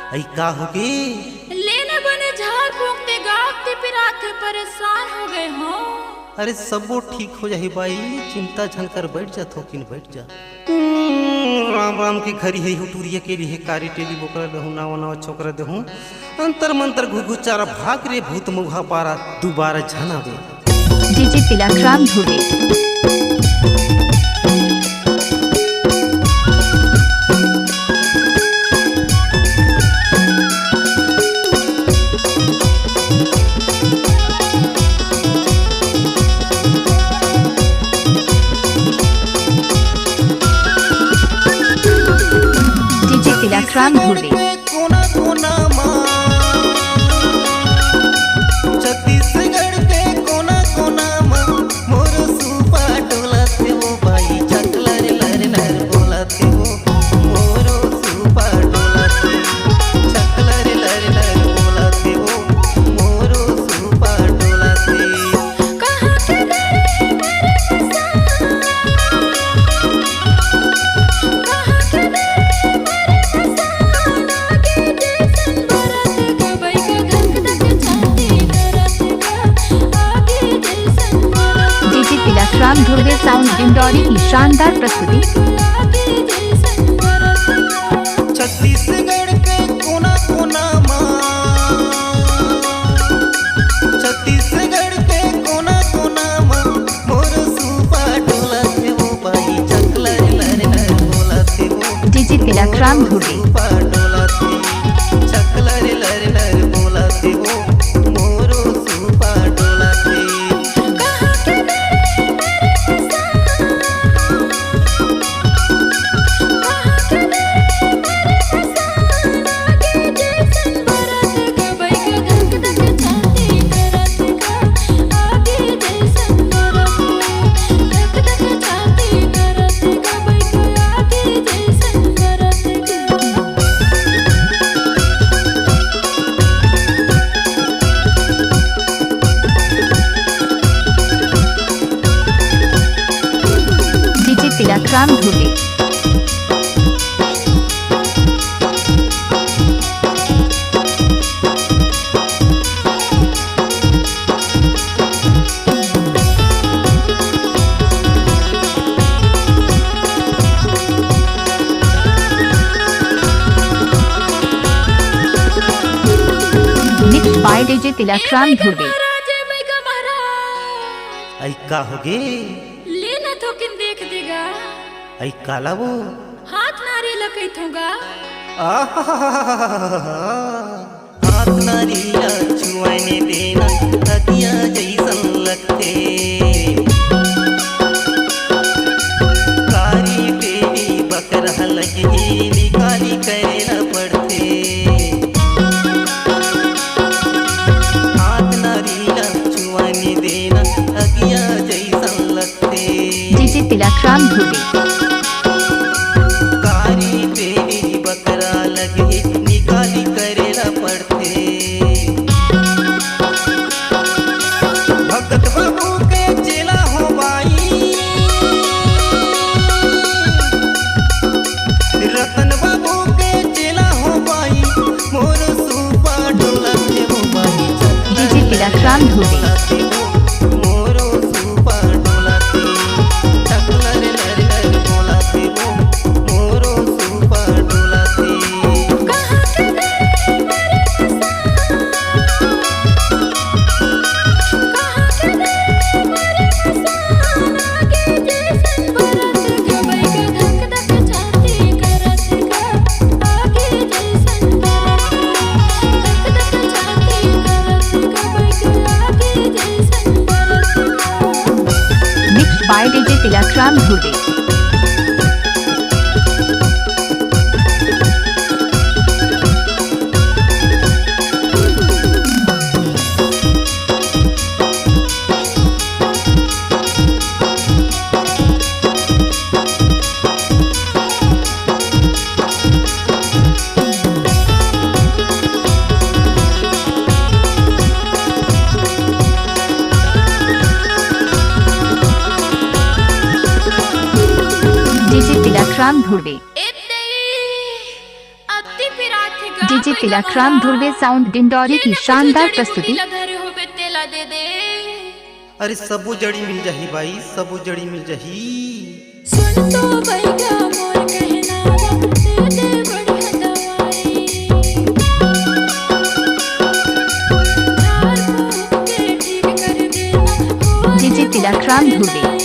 आई का हो गए? लेने बने झाड़ फूकते गाते पिराते परेशान हो गए हो। अरे सबो ठीक हो जाही बाई, चिंता झन कर बैठ जा थोकिन बैठ जा। राम राम के घरी है हुटूरिया के लिए कारी टेली बोकरा देहूँ नावा नावा छोकरा देहूँ अंतर मंतर घुघुचारा भाग रे भूत मुहा पारा दोबारा झना दे। डीजे तिलकराम धुर्वे। तिलकराम धुर्वे। कोना कोना छत्तीसगढ़ के कोना कोना मोर सुपा डोला थे वो बाई चकला रे लर लर बोला थे वो मोर सुपा डोला थे चकला रे लर लर बोला थे वो मोर सुपा डोला थे। कहाँ के दरे मेरे पसान, कहाँ के दरे मेरे पसान, आगे जैसन बरत का बाई का धक धक छाती करत का आगे जैसन बरत। डीजे तिलकराम धुर्वे साउंड डिंडोरी की शानदार प्रस्तुति। आगे जैसन बरत। छत्तीसगढ़ के कोना कोना छत्तीसगढ़ के कोना कोना मोर सुपा डोला थे वो बाई चकला रे लर लर बोला थे वो डीजे तिलकराम धुर्वे। सुपा डोला थे चकला रे लर लर बोला थे वो मोर सुपा डोला थे। कहाँ के दरे मेरे पसान, कहाँ के दरे मेरे पसान, आगे जैसन बरत का बाई का धक धक छाती करत का आगे जैसन बरत। धक धक छाती करत का बाई का आगे जैसन बरत का। DJ Tilakram Dhurve. Mix by DJ Tilakram Dhurve. महाराज बाई का महाराज, आई का हो गे? लेना तो किन देख देगा, आई काला वो हाथ नारे लकैत होगा। हाथ नारिया छुआने देना तकिया जैसन लगते कारी टेरी बकरा लगी निकाली करे न पड़ते। हाथ नारिया छुआने देना तकिया जैसन लगते डीजे तिलकराम धुर्वे। कारी तेरी बकरा लगे निकाली करे न पड़ते। भगत बाबू के चेला हो बाई, रतन बाबू के चेला हो बाई मोर सुपा डोला थे वो बाई डीजे तिलकराम धुर्वे। मोर सुपा डोला थे चकला रे लर लर बोला थे वो मोर सुपा डोला थे। कहाँ के दरे मेरे पसान, कहाँ के दरे मेरे पसान, आगे जैसन बरत का बाई का धक धक छाती करत का आगे जैसन बरत। धक धक छाती करत का बाई का आगे जैसन बरत। Mix by DJ Tilakram Dhurve. Tilakram Dhurve. अति पिरात डीजे तिलकराम धुर्वे साउंड डिंडोरी की शानदार प्रस्तुति। घर हो बे तेला दे दे। अरे सबो जड़ी मिल जाही भाई, सबो जड़ी मिल जाही। सुन तो भैया मोर कहना दे दे बढ़िया दवाई। झाड़ फूक के ठीक कर देना। डीजे तिलकराम धुर्वे।